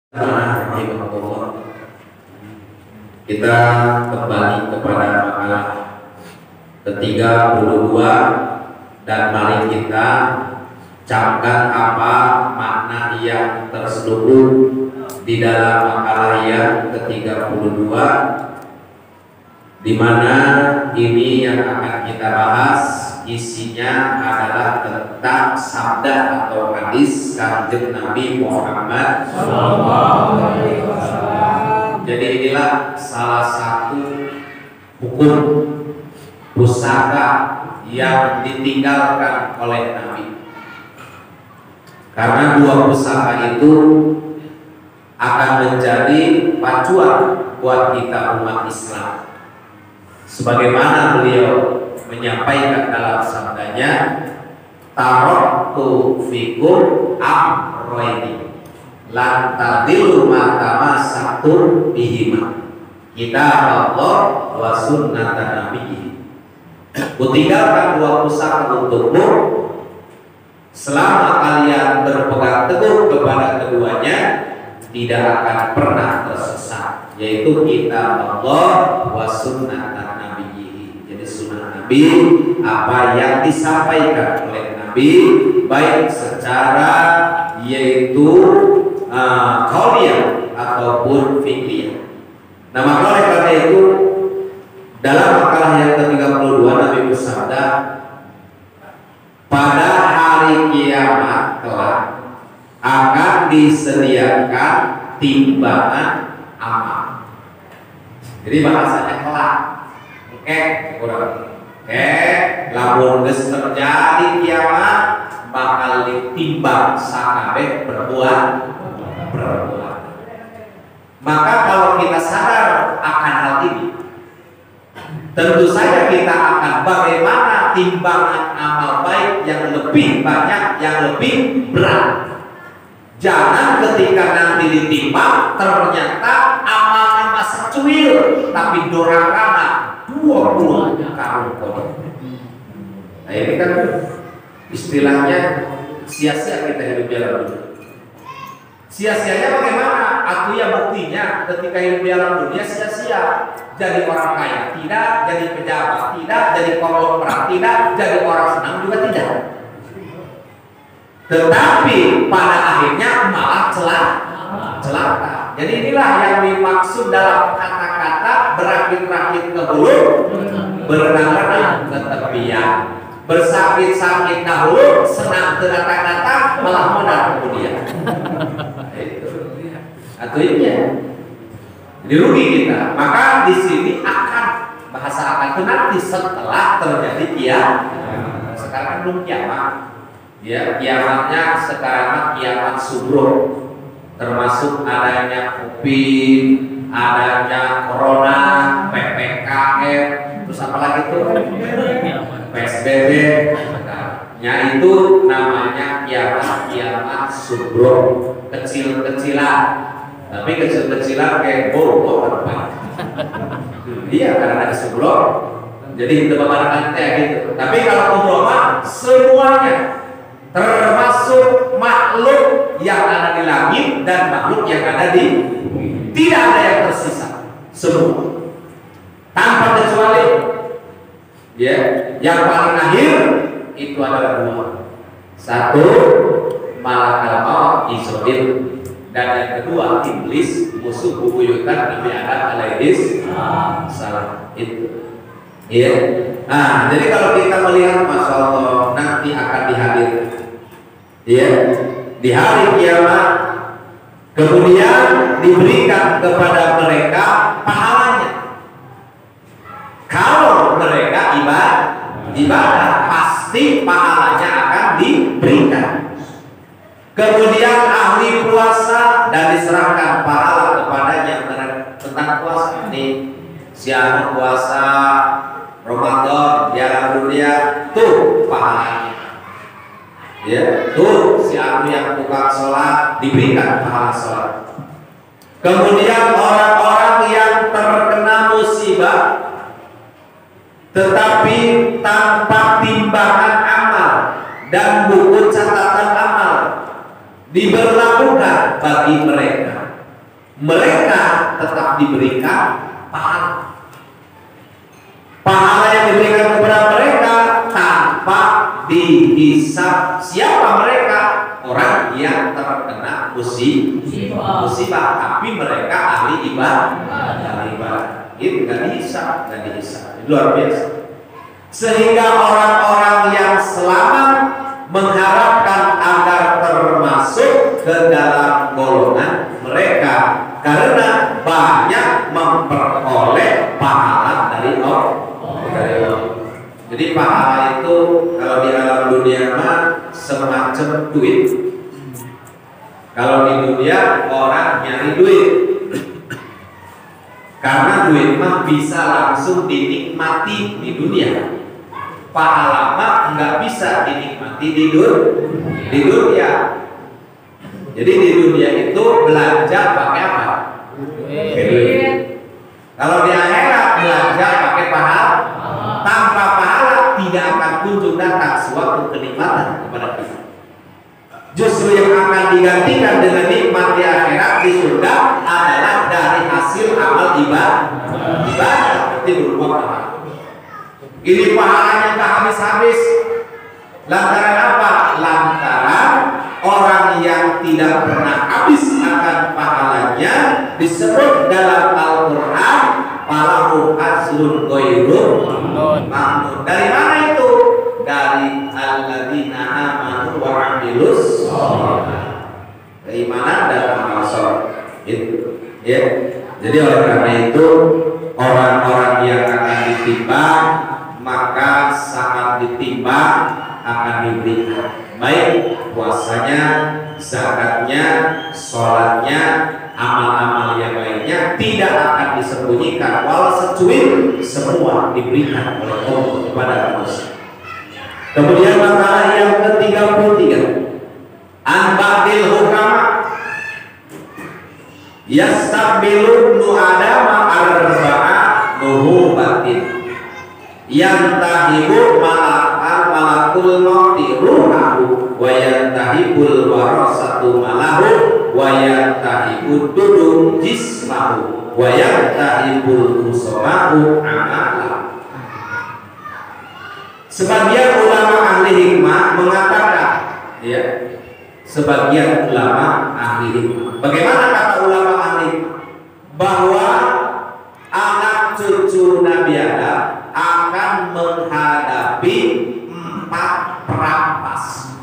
Bismillahirrahmanirrahim. Kita kembali kepada makalah ke-32 dan mari kita camkan apa makna yang terselubung di dalam makalah yang ke-32, di mana ini yang akan kita bahas isinya adalah tentang sabda atau hadis Kanjeng Nabi Muhammad SAW. Jadi inilah salah satu hukum pusaka yang ditinggalkan oleh Nabi, karena dua pusaka itu akan menjadi pacuan buat kita umat Islam, sebagaimana beliau menyampaikan dalam sabdanya, taraktu fikum amroini lan tadillu ma tamassaktum bihima kitab Allah wa sunnata nabiyyi. Kutinggalkan dua pusaka untukmu, selama kalian berpegang teguh kepada keduanya tidak akan pernah tersesat, yaitu kitab Allah wa sunnata nabiyyi. Jadi sunnah Nabi, apa yang disampaikan oleh Nabi, baik secara yaitu qauliyah ataupun fiqhiyah. Nah, maka oleh karena itu dalam makalah yang ke-32 Nabi bersabda, pada hari kiamat kelak akan disediakan timbangan amal. Jadi bahasanya kelak, lamun geus terjadi kiamat bakal ditimbang sakabeh perbuatan. Maka kalau kita sadar akan hal ini, tentu saja kita akan bagaimana timbangan amal baik yang lebih banyak, yang lebih berat. Jangan ketika nanti ditimbang ternyata amalnya masih cuil, tapi dorakana 20 karung kodok. Nah, ini kan istilahnya sia-sia kita hidup di alam dunia. Sia-sianya bagaimana? Aku ya buktinya ketika hidup di alam dunia sia-sia. Jadi orang kaya tidak, jadi pejabat tidak, jadi konglomerat tidak, jadi orang senang juga tidak. Tetapi pada akhirnya malah celaka. Jadi inilah yang dimaksud dalam kata-kata berakit-rakit ke hulu, berenang-renang ke tepian, bersakit-sakit dahulu, senang terdatang-datang, malah modal kemudian. Artinya jadi rugi kita. Maka di sini akan bahasa akan itu nanti setelah terjadi kiamat. Sekarang belum kiamat. Ya, kiamatnya sekarang kiamat subuh, termasuk adanya Covid, adanya Corona, PPKM, terus apalagi itu PSBB. Nya itu namanya kiamat subuh, kecil-kecilan. Tapi kecil-kecilan kayak bol depan. Iya, karena ada subuh, jadi itu babaran kayak gitu. Tapi kalau umroh semuanya, termasuk makhluk yang ada di langit dan makhluk yang ada di bumi, tidak ada yang tersisa, semua tanpa kecuali. Ya, yang paling akhir itu adalah dua. Satu, malakal maut Israil, dan yang kedua iblis, musuh bubuyutan Nabi Adam alaihi salam itu. Ya. Nah, jadi kalau kita melihat, masya Allah, nanti akan dihadirkan, ya, di hari kiamat, kemudian diberikan kepada mereka pahalanya. Kalau mereka ibadah, pasti pahalanya akan diberikan. Kemudian ahli puasa dan diserahkan pahala kepadanya tentang puasa. Ini siapa puasa Ramadan di alam dunia, tuh pahalanya. Ya, tuh si ahli yang tukang sholat diberikan pahala sholat. Kemudian orang-orang yang terkena musibah tetapi tanpa timbangan amal dan buku catatan amal diberlakukan bagi mereka. mereka tetap diberikan pahala. Pahala yang diberikan kepada mereka tanpa dihisab. Siapa mereka? Orang yang terkena musibah, tapi mereka ahli ibadah. Itu nggak dihisab. Luar biasa. Sehingga orang-orang yang selamat mengharapkan agar termasuk ke dalam golongan mereka, karena banyak memperoleh pahala dari Allah. Jadi pahala itu kalau di alam dunia mah semacam duit. Kalau di dunia orang nyari duit, karena duit mah bisa langsung dinikmati di dunia. Pahala mah nggak bisa dinikmati di dunia. Jadi di dunia itu belanja pakai apa? Duit. Kalau di akhirat belanja pakai pahala. Tanpa pahala tidak akan kunjung datang suatu kenikmatan kepada kita. Justru yang akan digantikan dengan nikmat di akhirat di surga adalah dari hasil amal ibadah seperti berupa pahala. Ini pahalanya tak habis-habis. Lantaran apa? Lantaran orang yang tidak pernah habis akan pahalanya disebut dalam Al-Quran falahu ajrun ghairu mamnun. Dari mana itu? Dari alladzina amanu wa 'amilus sholihat. Keimanan dan amal saleh. Itu. Ya. Jadi oleh karena itu orang-orang yang akan ditimbang, maka saat ditimbang akan diberikan baik puasanya, zakatnya, sholatnya, amal-amal yang lainnya tidak akan disembunyikan, walau secuil semua diberikan oleh Allah kepada manusia. Kemudian masalah yang ke-33, an-ba'dil hukama yastakbilu ibnu adama arba'a nuhubatin yantahibu malakul mauti ruhahu wa yantahibul warasatu malahu wa yantahibud dudum jismahu wa yantahibul musomahu amalahu. Sebagian ulama ahli hikmah mengatakan, ya, sebagian ulama ahli hikmah. Bagaimana kata ulama ahli hikmah? Bahwa anak cucu Nabi Adam akan menghadapi 4 perampas.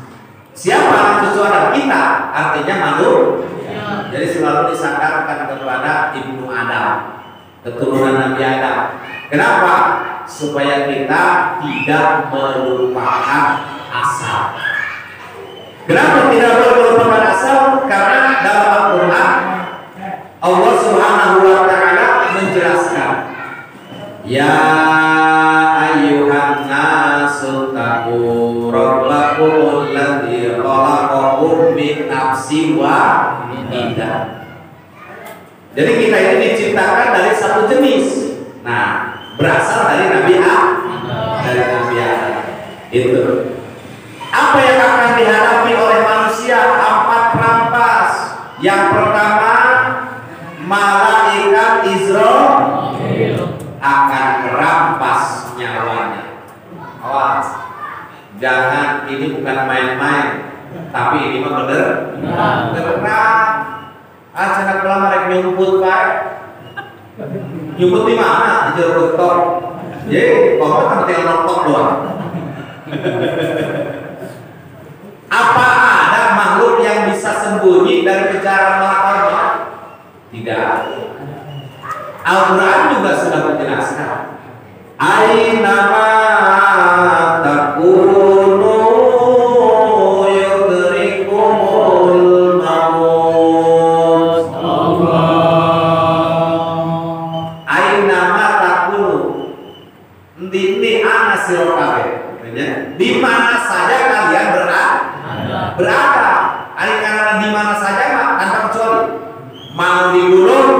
Siapa anak cucu Adam? Kita, artinya manusia. Jadi selalu disandarkan kepada Ibnu Adam, keturunan Nabi Adam. Kenapa? Supaya kita tidak melupakan asal. Kenapa tidak melupakan asal? Karena dalam Al-Quran Allah Subhanahu wa Ta'ala menjelaskan, ya ayyuhan nasu taqu rabbakumul ladzi khalaqakum min nafsin wahidah. Jadi kita ini diciptakan dari satu jenis. Nah, berasal dari Nabi Adam. Itu. Apa yang akan dihadapi oleh manusia? 4 perampas. Yang pertama, malaikat Israil akan merampas nyawanya. Awas, jangan, ini bukan main-main, tapi ini mah bener. Beneran. Acara kelama rek nyumput baik. Nyumput di mana? Di jeruk tok. Jadi, kok kan tinggal nonton doang. Apa ada makhluk yang bisa sembunyi dari kejaran malaikat? Tidak. Al-Quran juga sudah menjelaskan, Ainama takunu yudrikumul maut. Ainama takunu, di ana sirokabe. Di mana saja kalian berada. Karena di mana saja tanpa kecuali. Mau di gunung,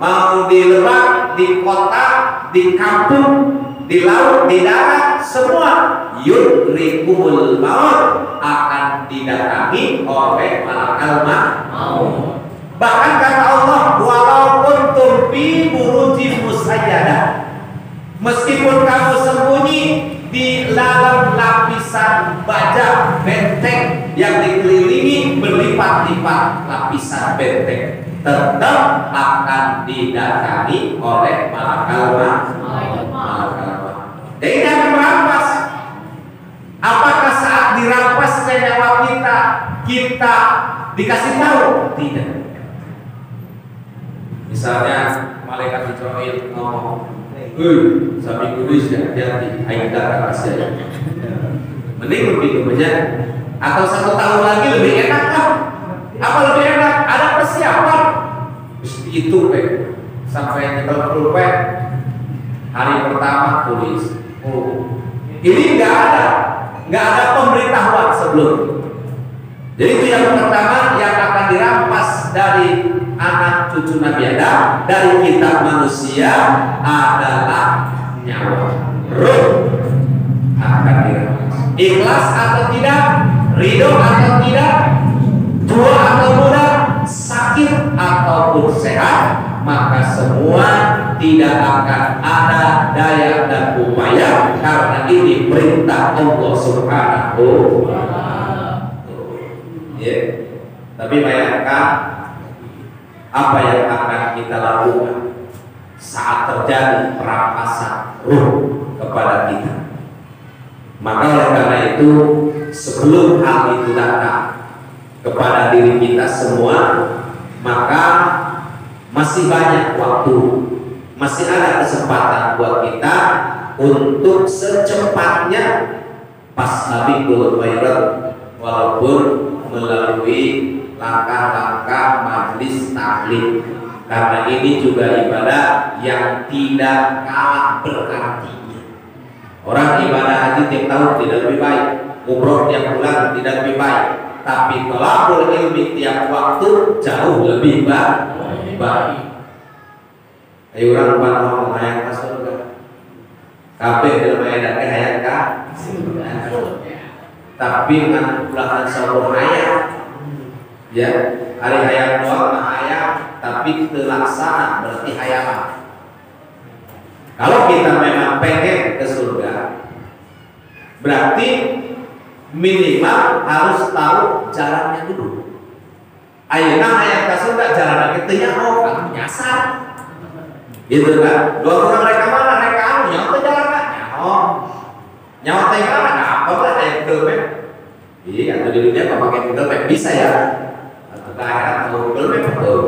mau di lembah, di kota, di kampung, di laut, di darat, semua yudrikumul maut, akan didatangi oleh malaikat maut. Bahkan kata Allah, berlipat-lipat lapisan benteng tetap akan didatangi oleh malaikat maut. Jadi jangan merampas. Apakah saat dirampasnya nyawa kita dikasih tahu? Tidak. Misalnya malaikat Israil ngomong, sapi kudus ya, hati-hati, ayo datang saja. Mending begitu aja. Atau 1 tahun lagi lebih enak kan? Apa lebih enak? Ada persiapan. Mesti itu sampai kita berupaya. Hari pertama tulis. Ini nggak ada pemberitahuan sebelum. Jadi itu yang pertama yang akan dirampas dari anak cucu Nabi Adam, dari kita manusia adalah nyawa, ruh akan dirampas. Ikhlas atau tidak, ridho atau tidak, tua atau muda, sakit ataupun sehat, maka semua tidak akan ada daya dan upaya, karena ini perintah Allah Subhanahu wa Ta'ala. Ya. Tapi bayangkan apa yang akan kita lakukan saat terjadi perampasan ruh kepada kita. Maka oleh karena itu, sebelum hal itu datang kepada diri kita semua, maka masih banyak waktu, masih ada kesempatan buat kita untuk secepatnya pasnabiqul khairat, walaupun melalui langkah-langkah majlis taklim, karena ini juga ibadah yang tidak kalah berartinya. Orang ibadah haji tiap tahun tidak lebih baik, umroh tiap bulan tidak lebih baik, tapi thalabul ilmi tiap waktu jauh lebih baik. Ayo orang ngomong hayang ka surga. Kabeh dalam ayat hayang ka. Tapi ngan ulahan saur hayang. Ya, hari hayang doang mah hayang, tapi terlaksana berarti hayang. Kalau kita memang pengen ke surga, berarti minimal harus tahu jalannya dulu. Ayeuna hayang ka surga jalanna kitu nya kamu nyasar. Gitu kan? Dua orang mereka mana? Mereka anu nyawa teh jalan kan? Nyawa teh mana? Nah, apa lah kayak Google Map? Iya, atau di dunia apa pakai Google Map bisa ya? Atau ke akhirat atau Google Map betul.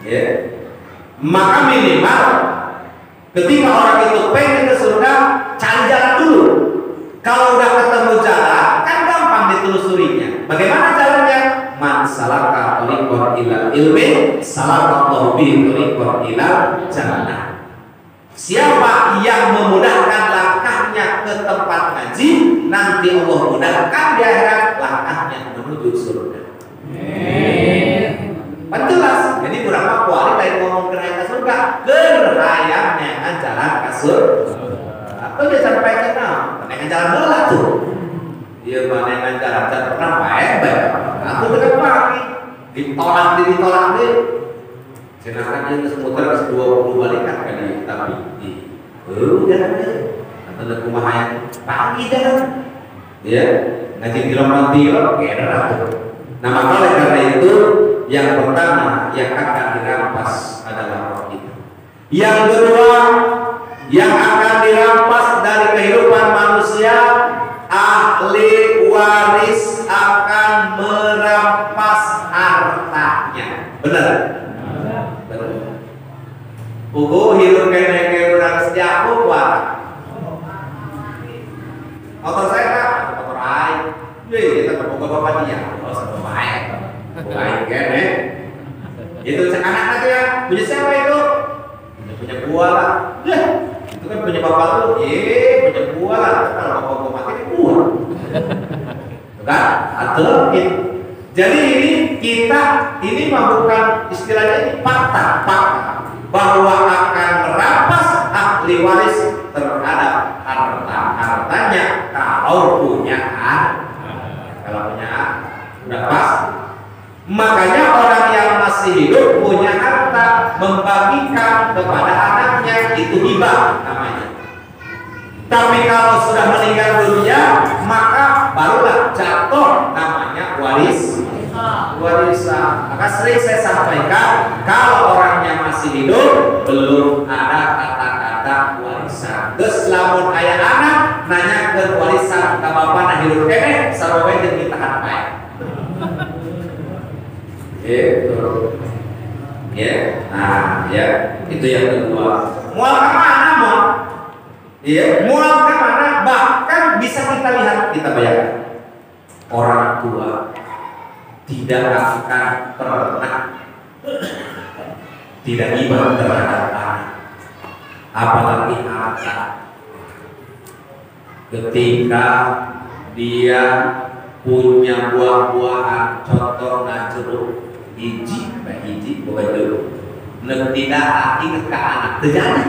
Ya. Maka minimal ketika orang itu pengen ke surga, cari jalan dulu. Kalau udah ketemu jalan, kan gampang ditelusurinya. Bagaimana jalannya? Man salaka tariqan ilal ilmi salakallahu bihi tariqan ilal jannah. Siapa yang memudahkan langkahnya ke tempat ngaji, nanti Allah mudahkan di akhirat langkahnya menuju surga. Kan jelas. Jadi berapa kuali lain ngomong ke surga, gerhayangnya jalan ke surga. Atau dia sampai ke nama, dengan jalan bola tuh. Dia dengan jalan pernah baik. Aku dengan pagi ditolak deh. Sedangkan dia semutar ke 20 balikan kan dia, tapi jalan deh. Atau kumaha yang pagi jalan. Ya, ngaji tilam-tilam kira tuh. Nah, maka oleh karena itu yang pertama yang akan dirampas adalah roh kita. Yang kedua yang akan dirampas dari kehidupan manusia, ahli waris akan merampas hartanya. Benar? Benar. Ugo hidup kene urang sejauh kuat. Motor saya kan, motor ai. Kita bapak dia, kalau satu baik, baik kene. Itu anak aja, punya siapa itu? Punya gua lah. Itu kan punya bapak lu, punya gua lah. Kalau bapak gua mati kan gua. Kan? Atau jadi ini mah bukan istilahnya, ini fakta bahwa akan merampas ahli waris terhadap hartanya kalau punya udah pasti. Makanya orang yang masih hidup punya harta membagikan kepada anaknya itu hibah namanya. Tapi kalau sudah meninggal dunia maka barulah jatuh namanya waris. warisan. Maka sering saya sampaikan, kalau orangnya masih hidup belum ada kata-kata warisan. Terus lamun ayah anak nanya ke warisan ke bapak nah hidup kene sarwa jeung ditahan bae. Gitu. Ya, nah ya itu yang kedua. Mual kemana mau? Iya, mual kemana? Bahkan bisa kita lihat, kita bayangkan orang tua tidak akan pernah tidak iba terhadap anak, apalagi anak. Ketika dia punya buah-buahan, contohnya jeruk, hiji bukan jeruk, tidak hati ke anak terjadi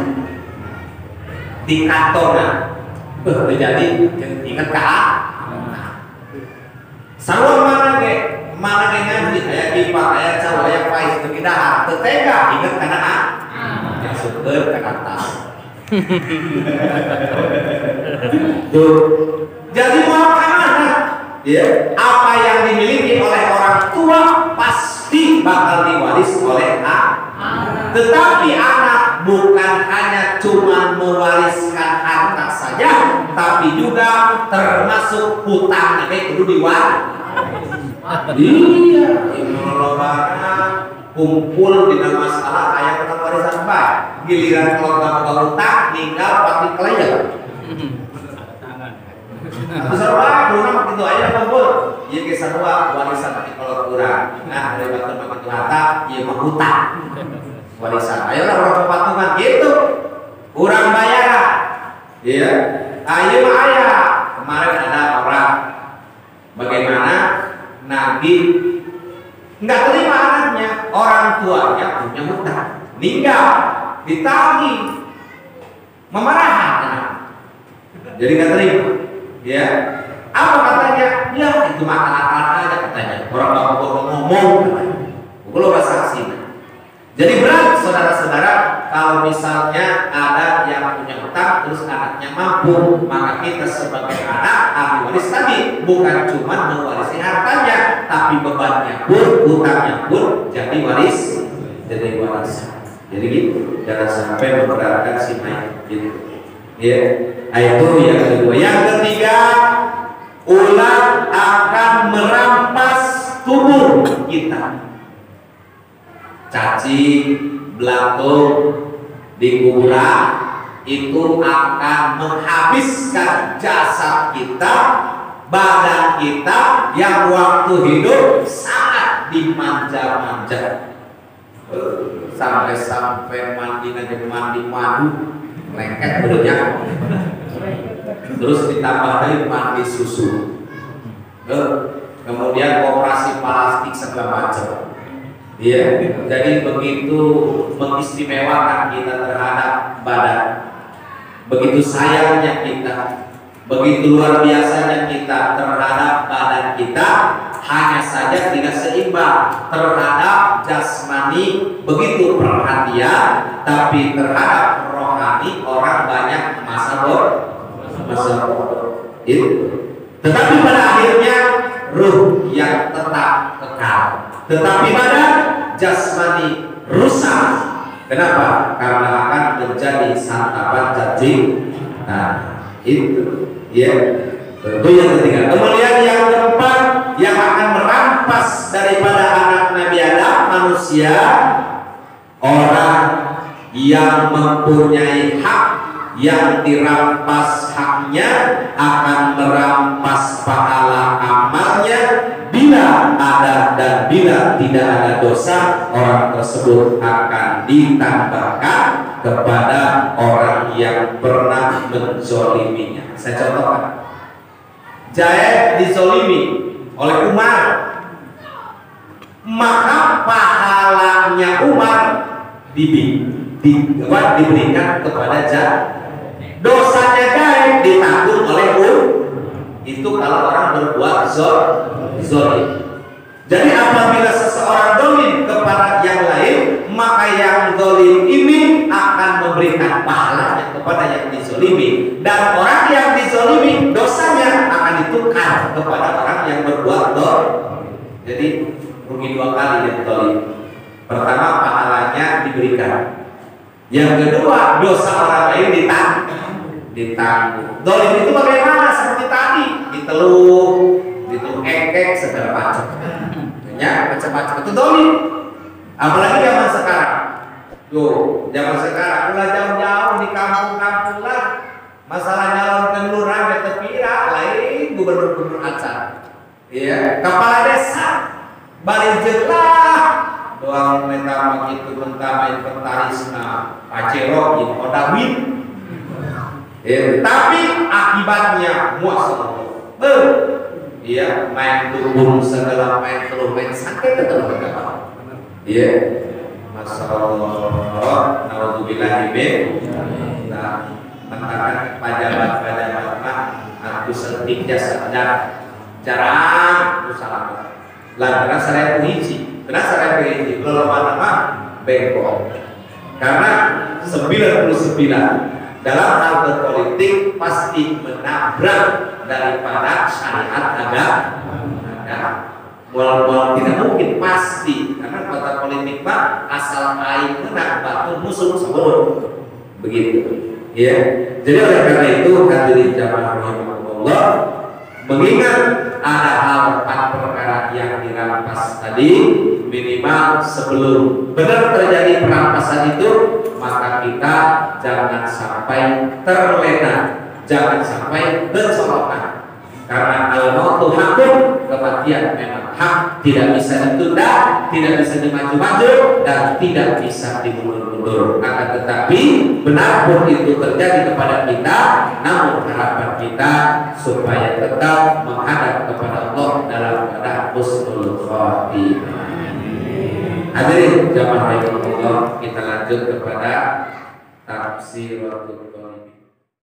di kantornya, terjadi ingat ke anak. Sarua mana ngaji aya kipak aya cawa aya pais teu kidaha teu tega inget kana yang sukeun ka atas. Tuh. Jadi mau kemana? Ya, apa yang dimiliki oleh orang tua pasti bakal diwaris oleh anak. Tetapi anak bukan hanya cuma mewariskan harta saja, tapi juga termasuk hutang kudu diwaris. Iya, imolobana kumpul di dalam masalah ayat tentang warisan baik. Giliran kalau nggak hutang, tinggal pasti klien. Sarua kurang begitu aja kumpul. Iya ke sarua warisan tapi kalau kurang. Nah dari waktu begitu harta, iya mah hutang. Warisan. Ayolah orang patungan gitu. Kurang bayaran. Iya. Ayo mah ayah. Kemarin ada orang bagaimana Nabi nggak terima anaknya, orang tuanya punya hutang, meninggal, ditagih, memarahan, jadi nggak terima. Ya, apa katanya? Ya itu mah anak-anak aja katanya. Orang bapak ngomong, kalau bahasa asing. Jadi berat saudara-saudara kalau misalnya ada yang punya hutang terus anaknya mampu, maka kita sebagai anak ahli waris tadi bukan cuma mewarisi hartanya, tapi bebannya pun, hutangnya pun jadi waris, jadi warisan. Jadi gitu, jangan sampai memberatkan si mayat gitu. Ya, itu yang kedua. Yang ketiga, ular akan merampas tubuh kita. Cacing, belatung di kuburan itu akan menghabiskan jasad kita, badan kita yang waktu hidup sangat dimanja-manja. Sampai mandi madu lengket benernya. Terus ditambah lagi mandi susu. Kemudian operasi plastik segala macam. Iya, jadi begitu mengistimewakan kita terhadap badan, begitu sayangnya kita, begitu luar biasanya kita terhadap badan kita, hanya saja tidak seimbang terhadap jasmani, begitu perhatian, tapi terhadap rohani orang banyak masa bodoh. Itu. Tetapi pada akhirnya ruh yang tetap kekal. Tetapi badan jasmani rusak. Kenapa? Karena akan menjadi santapan cacing. Nah, itu ya. Itu yang ketiga. Kemudian yang keempat, yang akan merampas daripada anak Nabi Adam, manusia, orang yang mempunyai hak, yang dirampas haknya akan merampas pahala amalnya. Bila ada dan bila tidak ada dosa, orang tersebut akan ditambahkan kepada orang yang pernah menzoliminya. Saya contohkan, Zaid dizolimi oleh Umar, maka pahalanya Umar diberikan kepada Zaid. Dosanya Zaid ditanggung oleh itu kalau orang berbuat zolim. Jadi apabila seseorang dolim kepada yang lain, maka yang zolim ini akan memberikan pahalanya kepada yang dizolimi, dan orang yang dizolimi dosanya akan ditukar kepada orang yang berbuat dolim. Jadi yang dolim. Pertama, pahalanya diberikan. Yang kedua, dosa orang lain ditanggung. Dolim itu bagaimana? Seperti tadi, diteluh ekek segala macam. Ya, macam-macam itu dolim. Apalagi zaman sekarang. Tuh, zaman sekarang ulah jauh-jauh di kampung-kampung lah. Masalah nyalon ke lurah ke tepira lain gubernur acara. Iya, kepala desa bari jelah doang mentama gitu mentama inventarisna pacero in odawin. Tapi akibatnya muasal. Iya, main dukun segala main keluh main sakit tetap berkata. Iya, masalah naudzubillah min. Nah, mengatakan pejabat aku sentik jasadnya jarang usaha. Lantaran saya puisi, karena saya puisi kalau mana bengkok. Karena 99 dalam hal berpolitik pasti menabrak daripada syariat ada. Walau tidak mungkin pasti karena kota politik pak asal air menang batu musuh sebelum begitu ya. Jadi oleh karena itu hadirin jamaah rahimahullah, mengingat ada hal 4 perkara yang dirampas tadi, minimal sebelum benar terjadi perampasan itu maka kita jangan sampai terlena, jangan sampai bersolokan. Karena al-mautu haqqun, kematian memang hak, tidak bisa ditunda, tidak bisa dimaju-maju, dan tidak bisa dimundur-mundur. Akan tetapi benar pun itu terjadi kepada kita, namun harapan kita supaya tetap menghadap kepada Allah dalam keadaan husnul khotimah. Hadirin jamaah rahimahullah, kita lanjut kepada tafsiratul